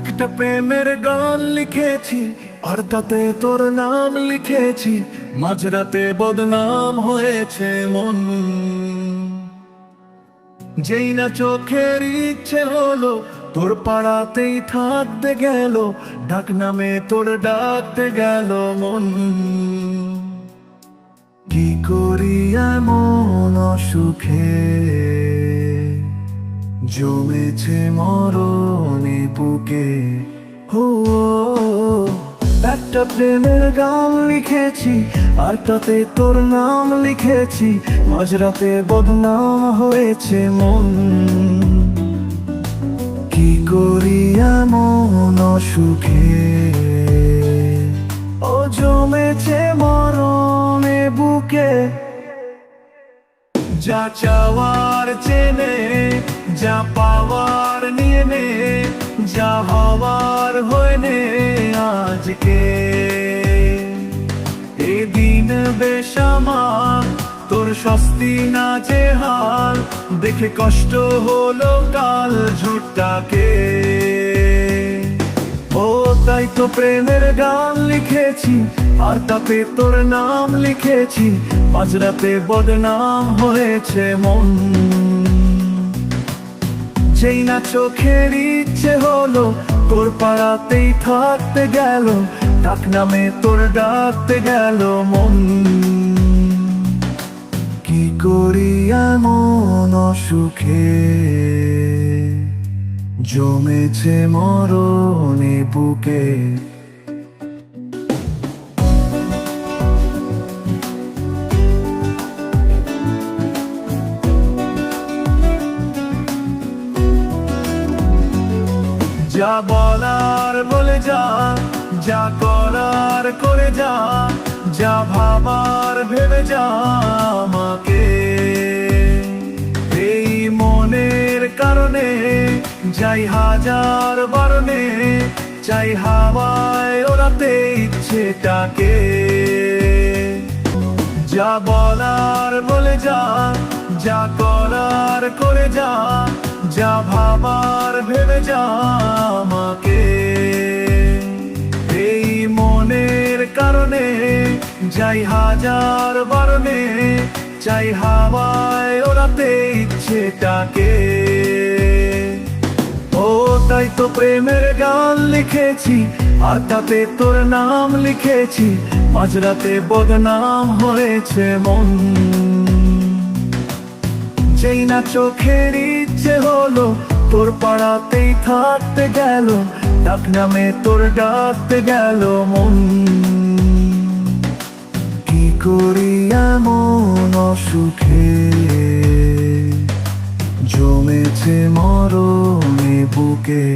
একটা প্রেমের গান লিখেছি আর তাতে তোর নাম লিখেছি, মাঝরাতে বদনাম হয়েছে মন। যেই না চোখের ইচ্ছে হলো তোর পাড়াতেই থাকতে গেল, ডাক নামে তোর ডাকতে গেল মন। কি করি এমন অসুখে জমেছে মরণে বুকে। হো, একটা প্রেমের গান লিখেছি আর তাতে তোর নাম লিখেছি, মাঝরাতে বদনাম হয়েছে মন। কি করি এমন অসুখে ও জমেছে মরণে বুকে। যা চাওয়ার চেনে, যা পাওয়ার নিয়ে নে, যা হওয়ার হয়ে নে আজকে। এদিন বেশামার তোর স্বস্তি না যে হাল, দেখে কষ্ট হলো কাল ঝুটটাকে। ও তাই তো প্রেমের গান লিখেছি আর তাতে তোর নাম লিখেছি, মাঝরাতে বদনাম হয়েছে মন। যেই না চোখের ইচ্ছে হলো তোর পাড়াতেই থাকতে গেল, ডাক নামে তোর ডাকতে গেল মন। কি করি এমন অসুখে জমেছে মরণে বুকে। যা বলার বলে যা, যা করার করে যা, যা ভাবার ভেবে যা আমাকে। এই মনের কারণে যাই হাজার বারণে, চাই হাওয়ায় ওড়াতে ইচ্ছেটাকে। যা বলার বলে যা, যা করার করে যা, যা ভাবার ভেবে যা আমাকে। এই মনের কারণে যাই হাজার বারণে, চাই হাওয়ায় ওড়াতে ইচ্ছেটাকে। ও তাই তো প্রেমের গান লিখেছি আর তাতে তোর নাম লিখেছি, মাঝরাতে বদনাম হয়েছে মন। যেই না চোখের ইচ্ছে হলো তোর পাড়াতেই থাকতে গেল, ডাক নামে তোর ডাকতে গেল মন। কি করি এমন অসুখে জমেছে মরণে বুকে।